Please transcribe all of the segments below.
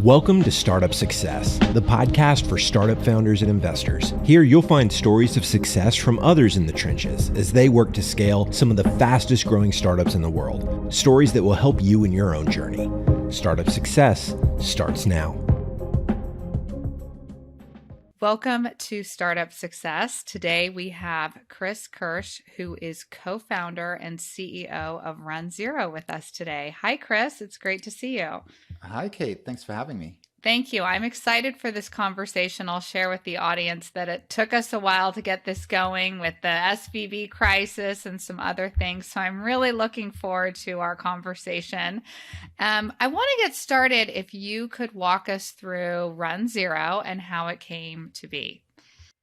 Welcome to Startup Success, the podcast for startup founders and investors. Here you'll find stories of success from others in the trenches as they work to scale some of the fastest growing startups in the world. Stories that will help you in your own journey. Startup Success starts now. Welcome to Startup Success. Today we have Chris Kirsch, who is co-founder and CEO of runZero with us today. Hi, Chris. It's great to see you. Hi, Kate. Thanks for having me. Thank you. I'm excited for this conversation. I'll share with the audience that it took us a while to get this going with the SVB crisis and some other things. So I'm really looking forward to our conversation. I want to get started if you could walk us through runZero and how it came to be.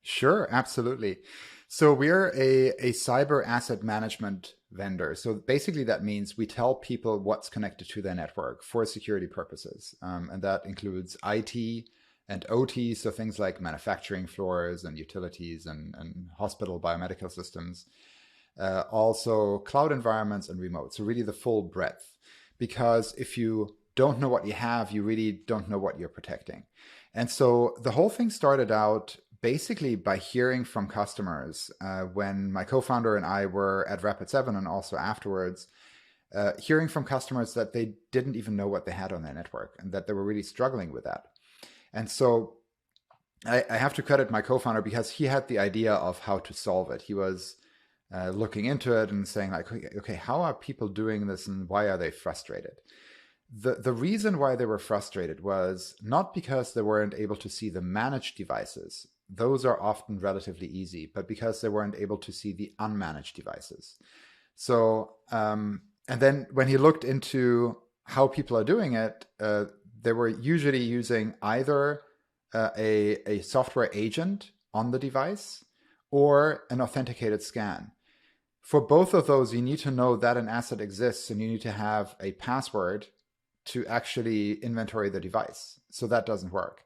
Sure, absolutely. So we're a cyber asset management vendor. So basically that means we tell people what's connected to their network for security purposes. And that includes IT and OT, so things like manufacturing floors and utilities and hospital biomedical systems. Also cloud environments and remote. So really the full breadth. Because if you don't know what you have, you really don't know what you're protecting. And so the whole thing started out basically by hearing from customers when my co-founder and I were at Rapid7 and also afterwards, hearing from customers that they didn't even know what they had on their network and that they were really struggling with that. And so I have to credit my co-founder because he had the idea of how to solve it. He was looking into it and saying like, okay, how are people doing this and why are they frustrated? The reason why they were frustrated was not because they weren't able to see the managed devices. Those are often relatively easy, but because they weren't able to see the unmanaged devices. So, and then when he looked into how people are doing it, they were usually using either a software agent on the device or an authenticated scan. For both of those, you need to know that an asset exists and you need to have a password to actually inventory the device. So that doesn't work.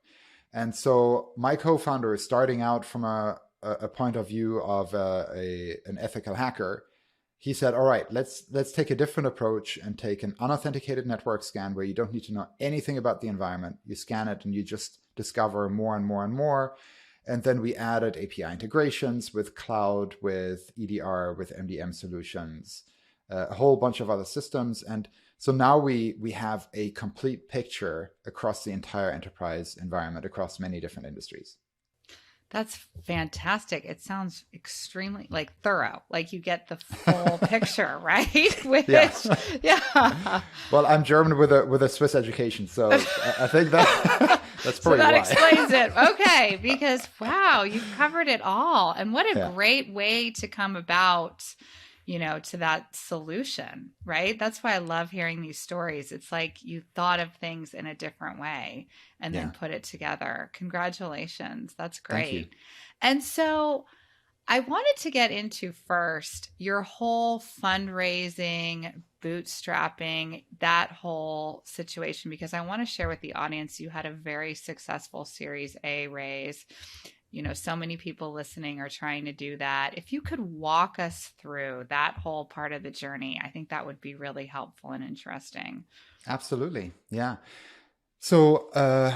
And so my co-founder is starting out from a point of view of an ethical hacker. He said, all right, let's take a different approach and take an unauthenticated network scan where you don't need to know anything about the environment. You scan it and you just discover more and more and more. And then we added API integrations with cloud, with EDR, with MDM solutions, a whole bunch of other systems. And so now we have a complete picture across the entire enterprise environment, across many different industries. That's fantastic. It sounds extremely thorough. Like you get the full picture, right? Which, yeah. Well, I'm German with a Swiss education, so I think that's probably so that why. explains it. Okay, because wow, you've covered it all, and what a great way to come about, to that solution, right? That's why I love hearing these stories. It's like you thought of things in a different way and then put it together. Congratulations. That's great. Thank you. And so I wanted to get into first your whole fundraising, bootstrapping, that whole situation, because I want to share with the audience you had a very successful Series A raise. So many people listening are trying to do that. If you could walk us through that whole part of the journey, I think that would be really helpful and interesting. Absolutely. Yeah. So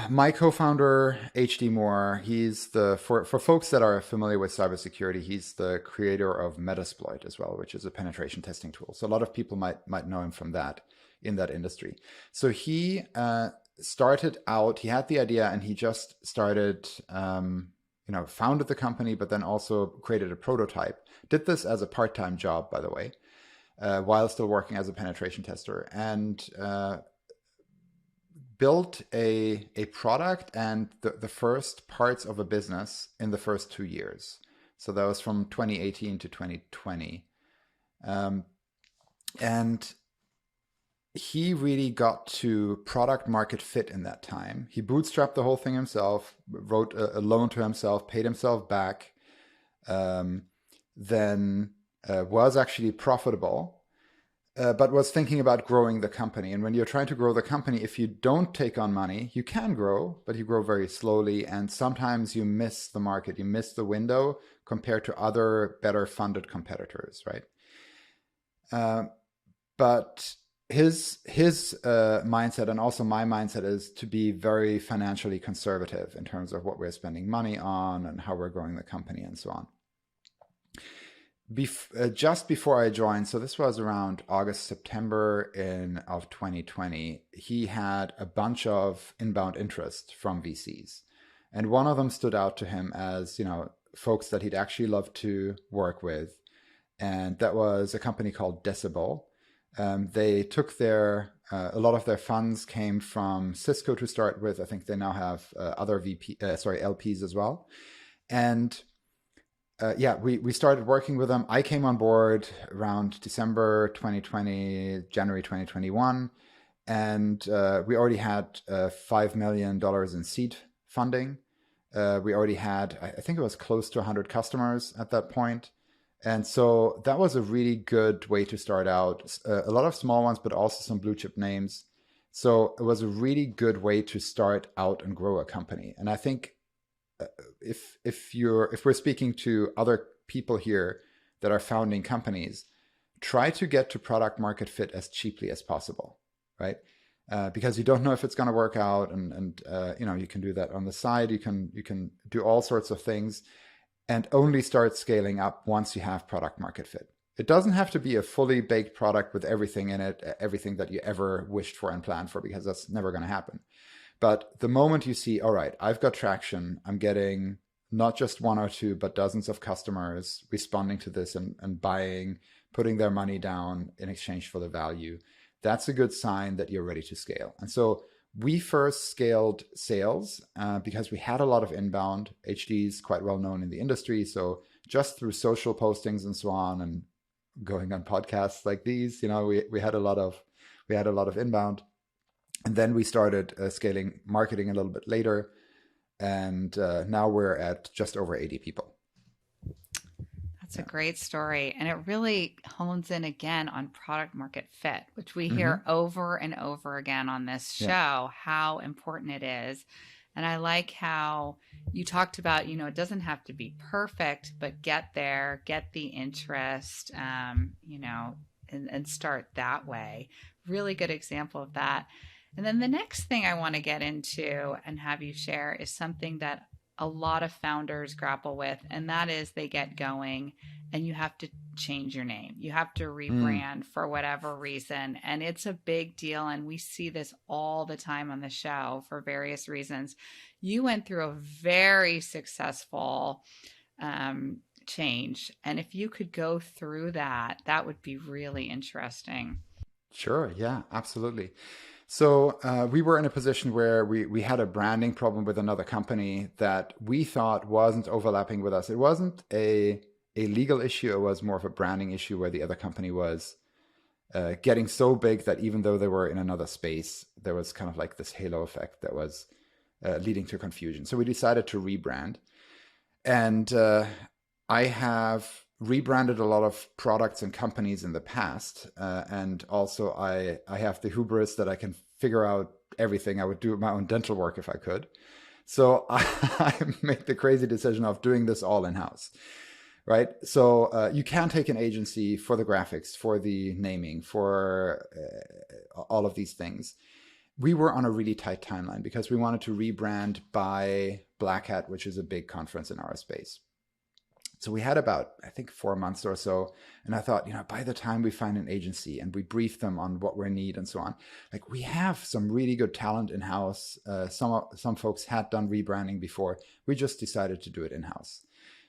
my co-founder, HD Moore, he's for folks that are familiar with cybersecurity, he's the creator of Metasploit as well, which is a penetration testing tool. So a lot of people might know him from that in that industry. So he started out, he had the idea and he just started founded the company, but then also created a prototype. Did this as a part-time job, by the way, while still working as a penetration tester, and built a product and the first parts of a business in the first 2 years. So that was from 2018 to 2020. And he really got to product market fit in that time. He bootstrapped the whole thing himself, wrote a loan to himself, paid himself back, then was actually profitable, but was thinking about growing the company. And when you're trying to grow the company, if you don't take on money, you can grow, but you grow very slowly. And sometimes you miss the market, you miss the window compared to other better funded competitors, right? But his mindset and also my mindset is to be very financially conservative in terms of what we're spending money on and how we're growing the company and so on. Just before I joined, so this was around August, September of 2020, he had a bunch of inbound interest from VCs. And one of them stood out to him as, folks that he'd actually love to work with. And that was a company called Decibel. They took a lot of their funds came from Cisco to start with. I think they now have other LPs as well. And we started working with them. I came on board around December 2020, January 2021. And we already had $5 million in seed funding. We already had, I think it was close to 100 customers at that point. And so that was a really good way to start out. A lot of small ones, but also some blue chip names. So it was a really good way to start out and grow a company. And I think if we're speaking to other people here that are founding companies, try to get to product market fit as cheaply as possible, right? Because you don't know if it's going to work out, and you can do that on the side. You can do all sorts of things. And only start scaling up once you have product market fit. It doesn't have to be a fully baked product with everything in it, everything that you ever wished for and planned for, because that's never going to happen. But the moment you see, all right, I've got traction, I'm getting not just one or two, but dozens of customers responding to this and buying, putting their money down in exchange for the value, that's a good sign that you're ready to scale. And so we first scaled sales because we had a lot of inbound. HD is quite well known in the industry. So just through social postings and so on, and going on podcasts like these, we had a lot of inbound. And then we started scaling marketing a little bit later. And now we're at just over 80 people. That's a great story. And it really hones in again on product market fit, which we hear over and over again on this show, how important it is. And I like how you talked about, it doesn't have to be perfect, but get there, get the interest, and start that way. Really good example of that. And then the next thing I want to get into and have you share is something that a lot of founders grapple with, and that is they get going and you have to change your name. You have to rebrand for whatever reason. And it's a big deal. And we see this all the time on the show for various reasons. You went through a very successful change. And if you could go through that, that would be really interesting. Sure. Yeah, absolutely. So we were in a position where we had a branding problem with another company that we thought wasn't overlapping with us. It wasn't a legal issue. It was more of a branding issue where the other company was getting so big that even though they were in another space, there was kind of like this halo effect that was leading to confusion. So we decided to rebrand. And I have rebranded a lot of products and companies in the past. And also I have the hubris that I can figure out everything. I would do my own dental work if I could. So I made the crazy decision of doing this all in-house, right? So you can take an agency for the graphics, for the naming, for all of these things. We were on a really tight timeline because we wanted to rebrand by Black Hat, which is a big conference in our space. So we had about, I think, 4 months or so. And I thought, by the time we find an agency and we brief them on what we need and so on, like we have some really good talent in-house. Some folks had done rebranding before. We just decided to do it in-house.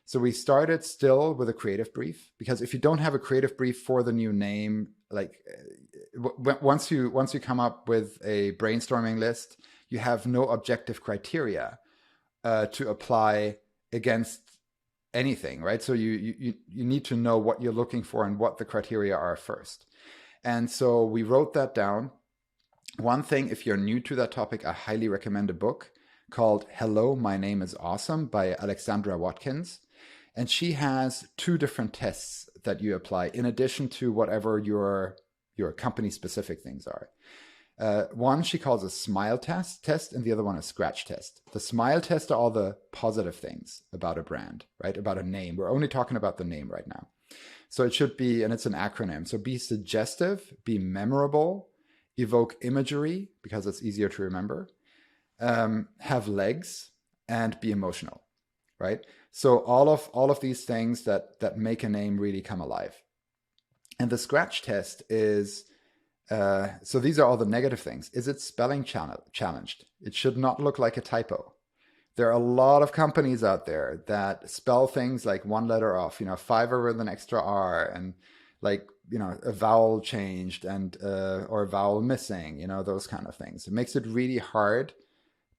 So we started still with a creative brief, because if you don't have a creative brief for the new name, like once you come up with a brainstorming list, you have no objective criteria to apply against anything, right? So you need to know what you're looking for and what the criteria are first. And so we wrote that down. One thing, if you're new to that topic, I highly recommend a book called Hello, My Name is Awesome by Alexandra Watkins. And she has 2 different tests that you apply in addition to whatever your company specific things are. One she calls a smile test, and the other one a scratch test. The smile test are all the positive things about a brand, right? About a name. We're only talking about the name right now. So it should be, and it's an acronym. So be suggestive, be memorable, evoke imagery because it's easier to remember, have legs, and be emotional, right? So all of these things that make a name really come alive. And the scratch test is, so these are all the negative things. Is it spelling challenged? It should not look like a typo. There are a lot of companies out there that spell things like one letter off, 5 with an extra R, and like, a vowel changed and or a vowel missing, those kind of things. It makes it really hard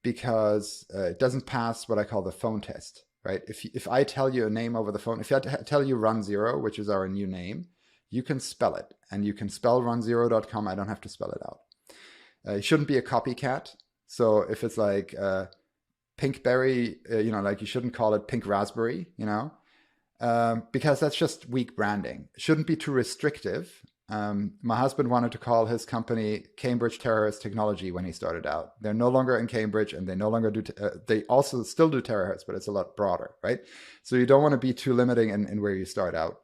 because it doesn't pass what I call the phone test, right? If I tell you a name over the phone, if I tell you runZero, which is our new name, you can spell it, and you can spell runZero.com. I don't have to spell it out. It shouldn't be a copycat. So if it's like Pinkberry, like you shouldn't call it Pink Raspberry, because that's just weak branding. It shouldn't be too restrictive. My husband wanted to call his company Cambridge Terahertz Technology when he started out. They're no longer in Cambridge, and they no longer do, they also still do terahertz, but it's a lot broader, right? So you don't want to be too limiting in where you start out.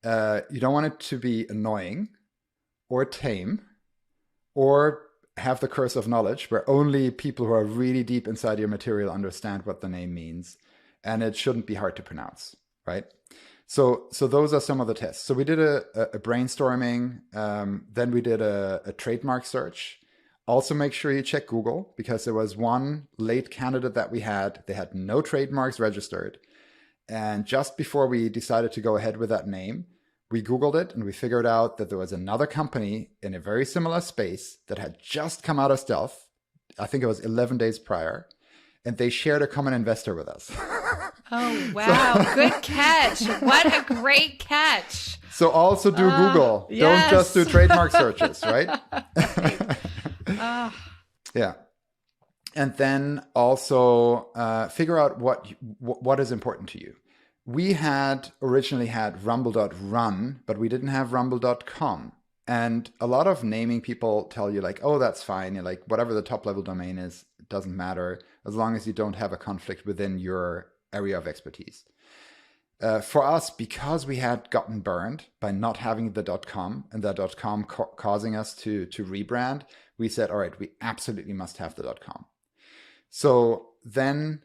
You don't want it to be annoying or tame or have the curse of knowledge where only people who are really deep inside your material understand what the name means. And it shouldn't be hard to pronounce, right? So those are some of the tests. So we did a brainstorming, then we did a trademark search. Also make sure you check Google, because there was one late candidate that we had. They had no trademarks registered. And just before we decided to go ahead with that name, we Googled it and we figured out that there was another company in a very similar space that had just come out of stealth. I think it was 11 days prior. And they shared a common investor with us. Oh, wow. Good catch. What a great catch. So also do Google. Yes. Don't just do trademark searches, right? Yeah. And then also figure out what is important to you. We had originally had rumble.run, but we didn't have rumble.com. And a lot of naming people tell you like, oh, that's fine. You're like, whatever the top level domain is, it doesn't matter as long as you don't have a conflict within your area of expertise. For us, because we had gotten burned by not having the .com and the .com causing us to rebrand, we said, all right, we absolutely must have the .com. So then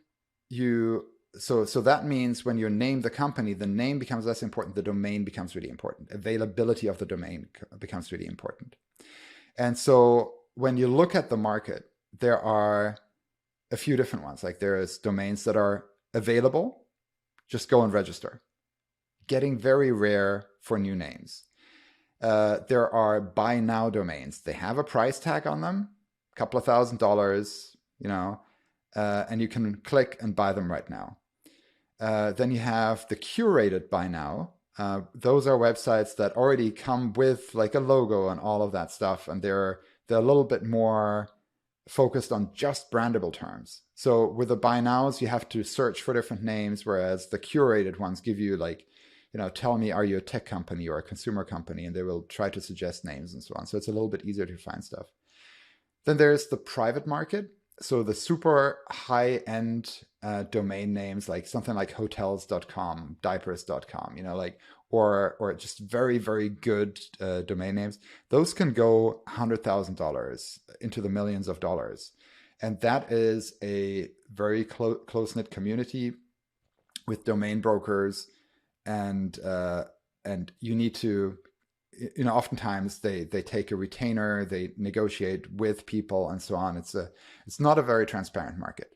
so that means when you name the company, the name becomes less important. The domain becomes really important. Availability of the domain becomes really important. And so when you look at the market, there are a few different ones. Like there's domains that are available. Just go and register. Getting very rare for new names. There are buy now domains. They have a price tag on them, a couple of $1,000s, and you can click and buy them right now. Then you have the curated buy now. Those are websites that already come with like a logo and all of that stuff, and they're a little bit more focused on just brandable terms. So with the buy nows, you have to search for different names, whereas the curated ones give you like, tell me, are you a tech company or a consumer company? And they will try to suggest names and so on. So it's a little bit easier to find stuff. Then there's the private market. So the super high-end domain names, like something like hotels.com, diapers.com, or just very, very good domain names, those can go $100,000 into the millions of dollars. And that is a very close-knit community with domain brokers, and you need to, oftentimes they take a retainer, they negotiate with people and so on. It's not a very transparent market.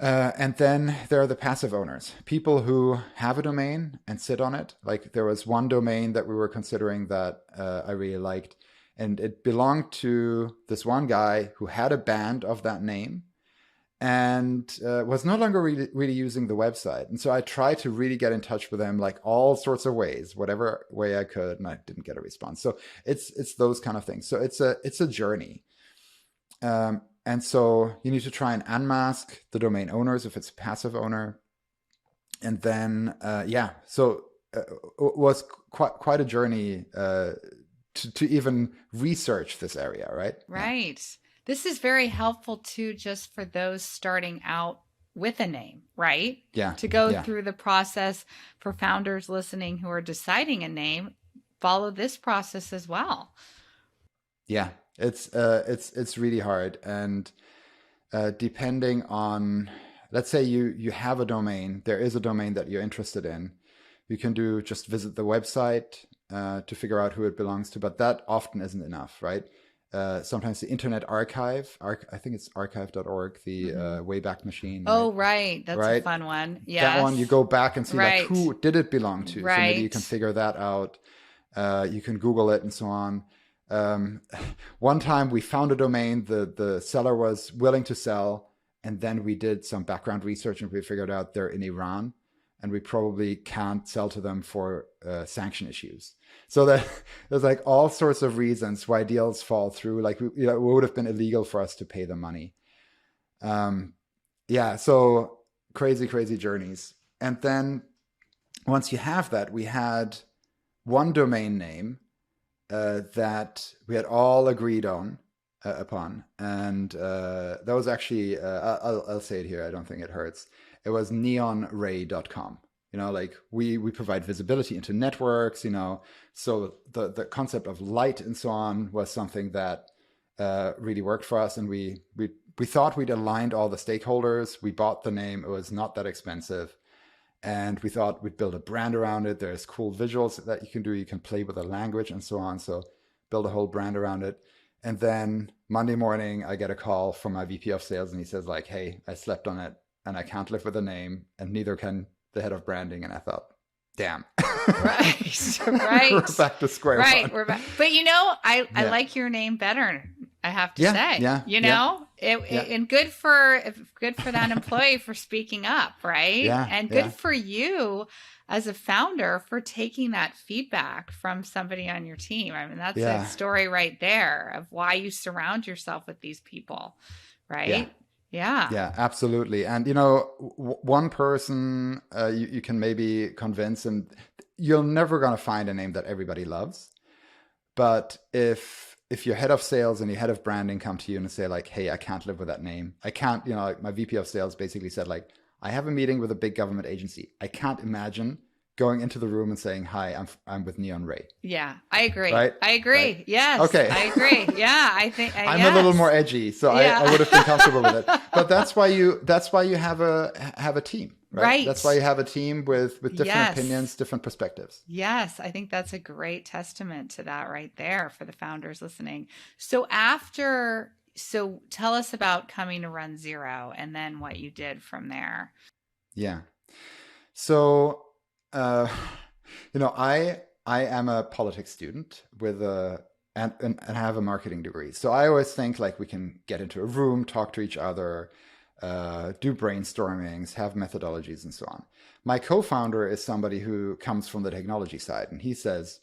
And then there are the passive owners, people who have a domain and sit on it. Like there was one domain that we were considering that I really liked, and it belonged to this one guy who had a band of that name and was no longer really using the website. And so I tried to really get in touch with him, like all sorts of ways, whatever way I could, and I didn't get a response. So it's those kind of things. So it's a journey. And so you need to try and unmask the domain owners if it's a passive owner. And then, so it was quite a journey to even research this area, right? Right. Yeah. This is very helpful too, just for those starting out with a name, right? Yeah. To go Yeah. through the process for founders listening who are deciding a name, follow this process as well. Yeah. It's really hard. And depending on, let's say you have a domain, there is a domain that you're interested in, you can just visit the website to figure out who it belongs to, but that often isn't enough, right? Sometimes the Internet Archive, I think it's archive.org, the Wayback Machine. Oh, right. That's right? a fun one. Yes. That one, you go back and see like who did it belong to. Right. So maybe you can figure that out. You can Google it and so on. One time we found a domain, the seller was willing to sell, and then we did some background research and we figured out they're in Iran, and we probably can't sell to them for sanction issues. So that there's like all sorts of reasons why deals fall through. Like it would have been illegal for us to pay them money. So crazy journeys. And then once you have that, we had one domain name that we had all agreed upon, and that was actually I'll say it here. I don't think it hurts. It was neonray.com. Like we provide visibility into networks. So the concept of light and so on was something that really worked for us, and we thought we'd aligned all the stakeholders. We bought the name. It was not that expensive. And we thought we'd build a brand around it. There's cool visuals that you can do. You can play with the language and so on. So build a whole brand around it. And then Monday morning, I get a call from my VP of sales, and he says like, hey, I slept on it and I can't live with the name, and neither can the head of branding. And I thought, damn. Right. We're back to square one. We're back. But I like your name better, I have to say. Yeah. And good for that employee for speaking up, right? Yeah. And good for you as a founder for taking that feedback from somebody on your team. I mean, that's a story right there of why you surround yourself with these people, right? Yeah, absolutely. And one person you can maybe convince, and you're never going to find a name that everybody loves. But if your head of sales and your head of branding come to you and say like, hey, I can't live with that name. I can't, like my VP of sales basically said like, I have a meeting with a big government agency. I can't imagine going into the room and saying, hi, I'm with Neon Ray. Yeah, I agree. Right? I agree. Right? Yes. Okay. I agree. Yeah, I think I'm a little more edgy, so I would have been comfortable with it. But that's why you have a team, right? That's why you have a team with different opinions, different perspectives. Yes, I think that's a great testament to that right there for the founders listening. So tell us about coming to runZero and then what you did from there. Yeah. So I am a politics student with and have a marketing degree. So I always think like we can get into a room, talk to each other, do brainstormings, have methodologies and so on. My co-founder is somebody who comes from the technology side, and he says,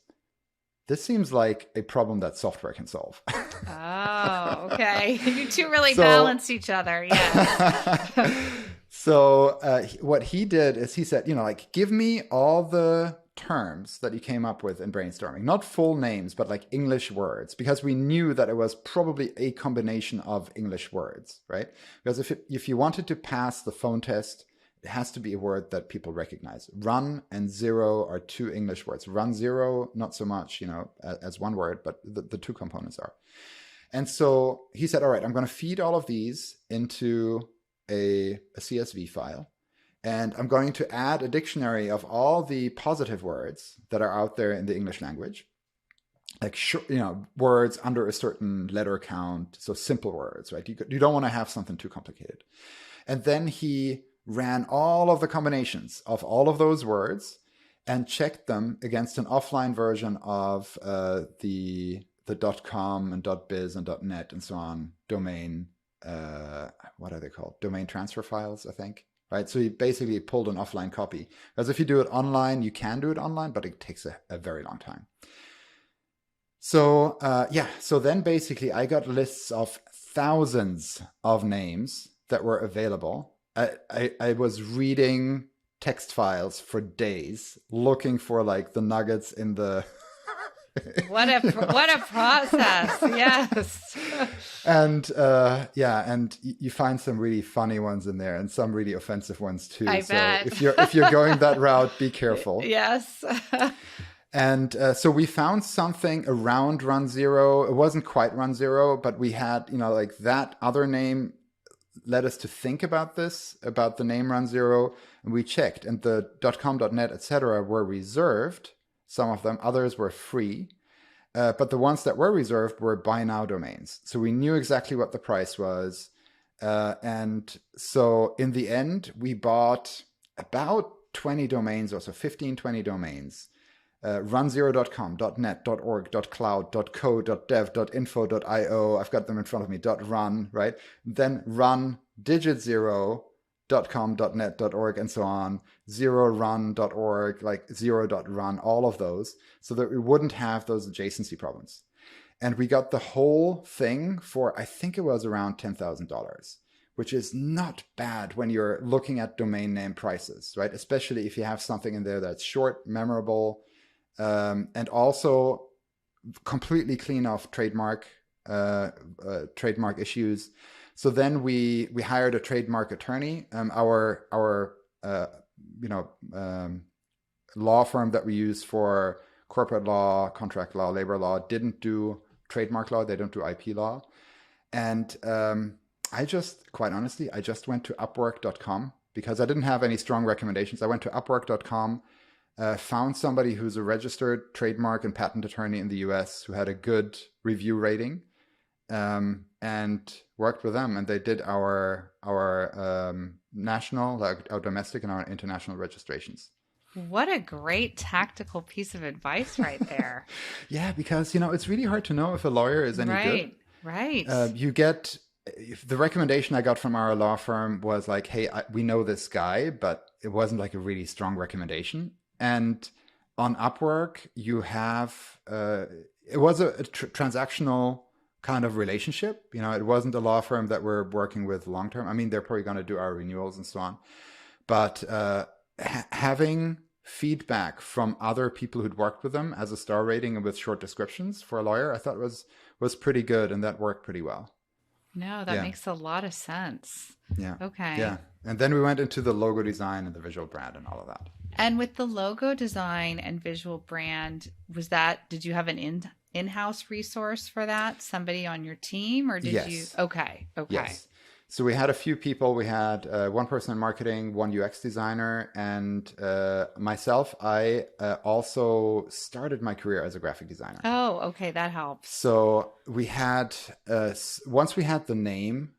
this seems like a problem that software can solve. Oh, okay. You two really balance each other. Yeah. So what he did is he said, like, give me all the terms that you came up with in brainstorming, not full names, but like English words, because we knew that it was probably a combination of English words, right? Because if you wanted to pass the phone test, it has to be a word that people recognize. Run and zero are two English words. runZero, not so much, as one word, but the two components are. And so he said, all right, I'm going to feed all of these into a CSV file, and I'm going to add a dictionary of all the positive words that are out there in the English language, like words under a certain letter count, so simple words, right? You don't want to have something too complicated. And then he ran all of the combinations of all of those words and checked them against an offline version of the .com and .biz and .net and so on domain. What are they called? Domain transfer files, I think. Right. So he basically pulled an offline copy. Because if you do it online, you can do it online, but it takes a very long time. So so then basically I got lists of thousands of names that were available. I was reading text files for days, looking for like the nuggets in the What a process. Yes. And and you find some really funny ones in there and some really offensive ones too. I So bet. if you're going that route, be careful. Yes. And so we found something around runZero. It wasn't quite runZero, but we had, like that other name led us to think about the name runZero, and we checked, and the .com, .net, etc. were reserved. Some of them, others were free. But the ones that were reserved were buy now domains. So we knew exactly what the price was. And so in the end, we bought about 20 domains or so, 15, 20 domains. runZero.com, .net, .org, .cloud, .co, .dev, .info, .io. I've got them in front of me, .run, right? Then run digit zero.com, .net, .org, and so on. ZeroRun.org, like zero.run, all of those, so that we wouldn't have those adjacency problems. And we got the whole thing for, I think it was around $10,000, which is not bad when you're looking at domain name prices, right? Especially if you have something in there that's short, memorable, and also completely clean of trademark issues. So then we hired a trademark attorney. Our law firm that we use for corporate law, contract law, labor law didn't do trademark law. They don't do IP law. And quite honestly, I just went to Upwork.com because I didn't have any strong recommendations. I went to Upwork.com, found somebody who's a registered trademark and patent attorney in the US who had a good review rating, and worked with them. And they did our national, like our domestic and our international registrations. What a great tactical piece of advice right there. Yeah, because, it's really hard to know if a lawyer is any good. Right. The recommendation I got from our law firm was like, hey, we know this guy, but it wasn't like a really strong recommendation. And on Upwork, you have, it was a transactional kind of relationship. It wasn't a law firm that we're working with long term. I mean, they're probably going to do our renewals and so on. But having feedback from other people who'd worked with them as a star rating and with short descriptions for a lawyer, I thought was pretty good, and that worked pretty well. No, that makes a lot of sense. Yeah. Okay. Yeah. And then we went into the logo design and the visual brand and all of that. And with the logo design and visual brand, did you have an in-house resource for that? Somebody on your team, or did you? Okay. Yes. So we had a few people. We had one person in marketing, one UX designer, and myself. I also started my career as a graphic designer. Oh, okay. That helps. So we had, once we had the name,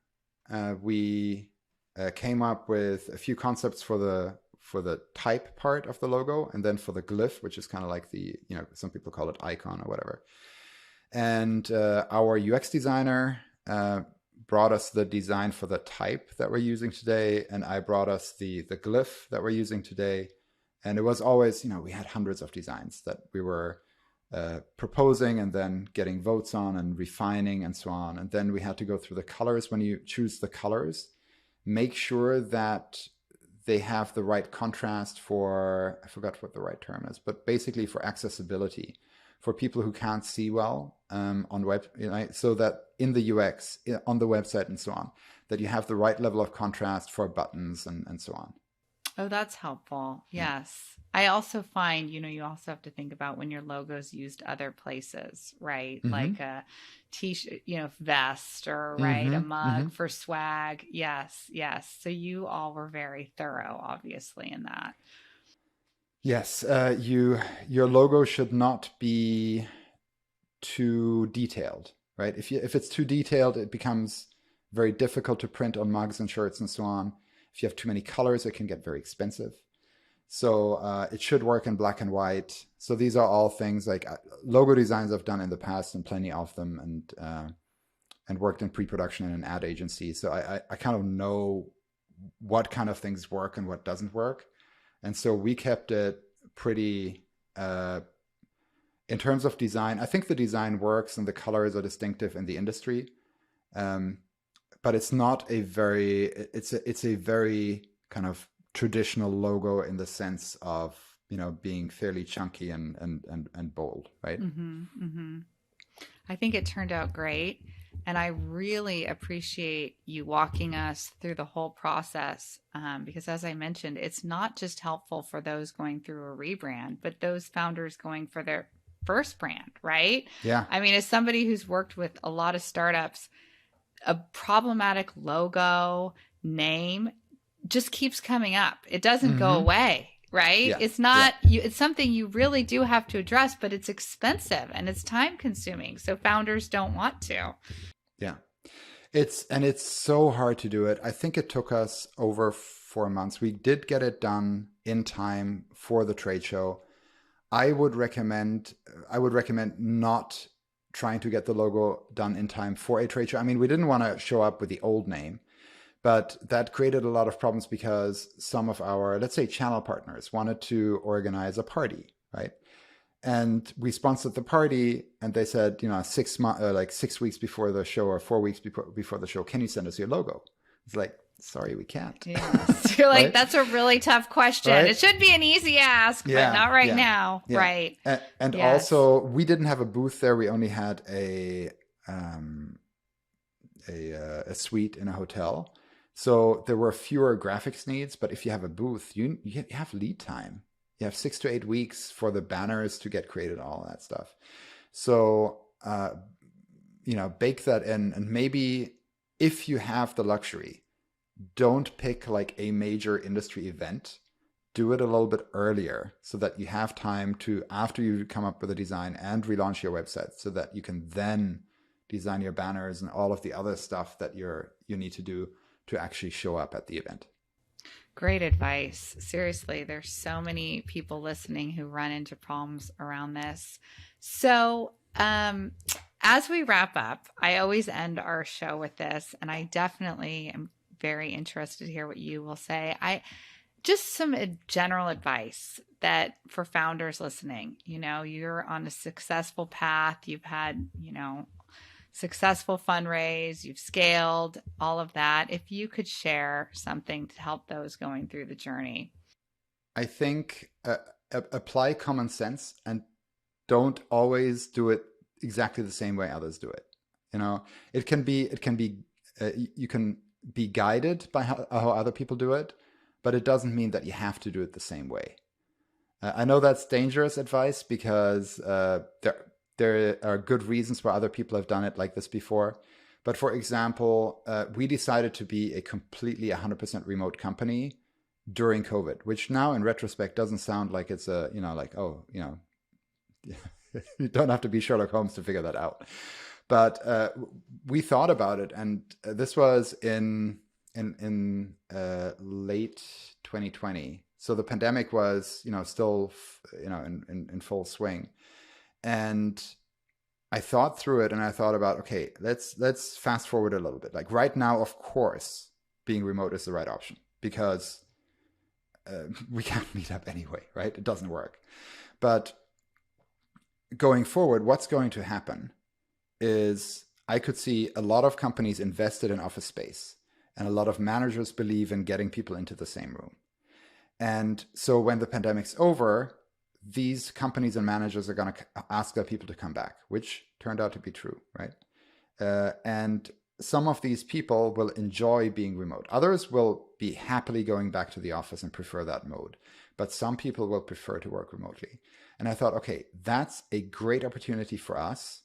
we came up with a few concepts for the type part of the logo, and then for the glyph, which is kind of like the, some people call it icon or whatever. And our UX designer brought us the design for the type that we're using today, and I brought us the glyph that we're using today. And it was always, we had hundreds of designs that we were proposing and then getting votes on and refining and so on. And then we had to go through the colors. When you choose the colors, make sure that they have the right contrast for, I forgot what the right term is, but basically for accessibility, for people who can't see well on web, so that in the UX, on the website and so on, that you have the right level of contrast for buttons and so on. Oh, that's helpful. Yes. I also find, you also have to think about when your logo's used other places, right? Mm-hmm. Like a t-shirt, vest, or right, a mug for swag. Yes. So you all were very thorough, obviously, in that. Yes. Your logo should not be too detailed, right? If it's too detailed, it becomes very difficult to print on mugs and shirts and so on. If you have too many colors, it can get very expensive. So it should work in black and white. So these are all things like logo designs I've done in the past, and plenty of them, and worked in pre-production in an ad agency. So I kind of know what kind of things work and what doesn't work. And so we kept it pretty, in terms of design, I think the design works and the colors are distinctive in the industry. But it's not a very, it's a very kind of traditional logo in the sense of being fairly chunky and bold, right? I think it turned out great. And I really appreciate you walking us through the whole process because, as I mentioned, it's not just helpful for those going through a rebrand, but those founders going for their first brand, right? Yeah. I mean, as somebody who's worked with a lot of startups, a problematic logo, name just keeps coming up. It doesn't go away. Right? Yeah. It's not, it's something you really do have to address, but it's expensive and it's time consuming. So founders don't want to. Yeah. It's so hard to do it. I think it took us over 4 months. We did get it done in time for the trade show. I would recommend not trying to get the logo done in time for a trade show. I mean, we didn't want to show up with the old name. But that created a lot of problems because some of our, let's say, channel partners wanted to organize a party, right? And we sponsored the party, and they said, 6 weeks before the show or 4 weeks before the show, can you send us your logo? It's like, sorry, we can't. Yes. You're like, right? That's a really tough question. Right? It should be an easy ask, but not right now. Yeah. Right. And also, we didn't have a booth there. We only had a suite in a hotel. So there were fewer graphics needs, but if you have a booth, you have lead time. You have 6 to 8 weeks for the banners to get created, all that stuff. So, bake that in. And maybe if you have the luxury, don't pick like a major industry event. Do it a little bit earlier so that you have time to, after you come up with a design and relaunch your website, so that you can then design your banners and all of the other stuff that you need to do to actually show up at the event. Great advice. Seriously, there's so many people listening who run into problems around this. So, as we wrap up, I always end our show with this, and I definitely am very interested to hear what you will say. Just some general advice that for founders listening, you're on a successful path. You've had, successful fundraise, you've scaled, all of that. If you could share something to help those going through the journey. I think apply common sense and don't always do it exactly the same way others do it. You can be guided by how other people do it, but it doesn't mean that you have to do it the same way. I know that's dangerous advice because there are good reasons why other people have done it like this before. But for example, we decided to be a completely 100% remote company during COVID, which now in retrospect doesn't sound like it's you don't have to be Sherlock Holmes to figure that out. But we thought about it, and this was in late 2020. So the pandemic was, still, in full swing. And I thought through it and I thought about, okay, let's fast forward a little bit. Like right now, of course, being remote is the right option because we can't meet up anyway, right? It doesn't work. But going forward, what's going to happen is I could see a lot of companies invested in office space and a lot of managers believe in getting people into the same room. And so when the pandemic's over, these companies and managers are going to ask their people to come back, which turned out to be true, right? And some of these people will enjoy being remote. Others will be happily going back to the office and prefer that mode. But some people will prefer to work remotely. And I thought, okay, that's a great opportunity for us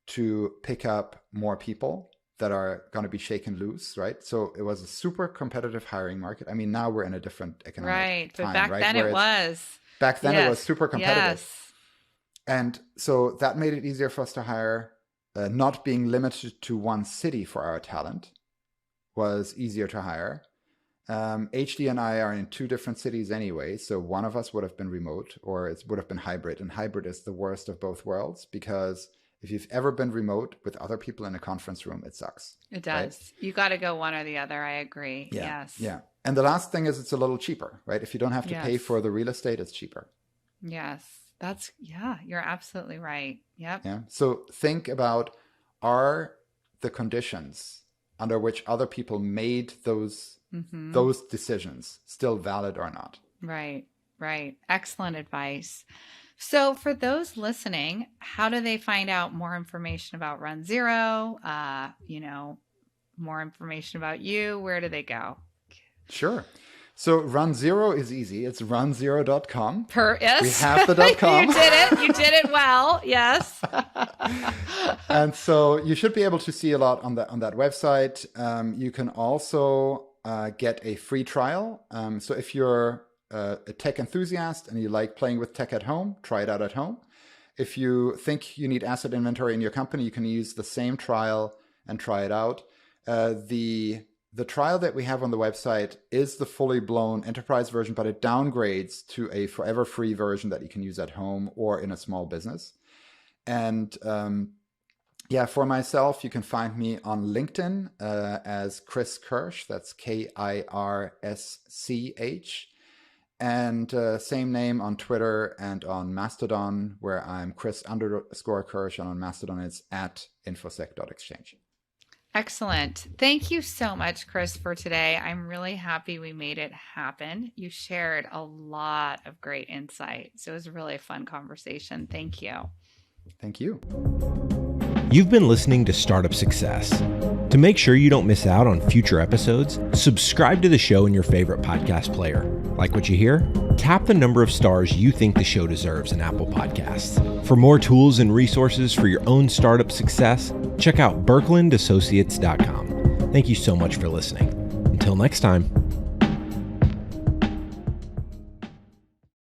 to pick up more people that are going to be shaken loose, right? So it was a super competitive hiring market. I mean, now we're in a different economic time, but back right? then it was. Back then it was super competitive. Yes. And so that made it easier for us to hire. Not being limited to one city for our talent was easier to hire. HD and I are in 2 different cities anyway, so one of us would have been remote or it would have been hybrid. And hybrid is the worst of both worlds because if you've ever been remote with other people in a conference room, it sucks. It does. Right? You got to go one or the other. I agree. Yeah. Yes. Yeah. And the last thing is it's a little cheaper, right? If you don't have to pay for the real estate, it's cheaper. Yes. You're absolutely right. Yep. Yeah. So think about, are the conditions under which other people made those decisions still valid or not? Right. Right. Excellent advice. So for those listening, how do they find out more information about runZero? More information about you? Where do they go? Sure. So runZero is easy. It's runZero.com. Yes. We have the .com. You did it. You did it well. Yes. And so you should be able to see a lot on that website. You can also get a free trial. So if you're a tech enthusiast and you like playing with tech at home, try it out at home. If you think you need asset inventory in your company, you can use the same trial and try it out. The trial that we have on the website is the fully blown enterprise version, but it downgrades to a forever free version that you can use at home or in a small business. And for myself, you can find me on LinkedIn as Chris Kirsch. That's Kirsch. And same name on Twitter and on Mastodon, where I'm Chris_Kirsch, and on Mastodon it's @infosec.exchange. Excellent. Thank you so much, Chris, for today. I'm really happy we made it happen. You shared a lot of great insight. So it was really a fun conversation. Thank you. Thank you. You've been listening to Startup Success. To make sure you don't miss out on future episodes, subscribe to the show in your favorite podcast player. Like what you hear? Tap the number of stars you think the show deserves in Apple Podcasts. For more tools and resources for your own startup success, check out burklandassociates.com. Thank you so much for listening. Until next time.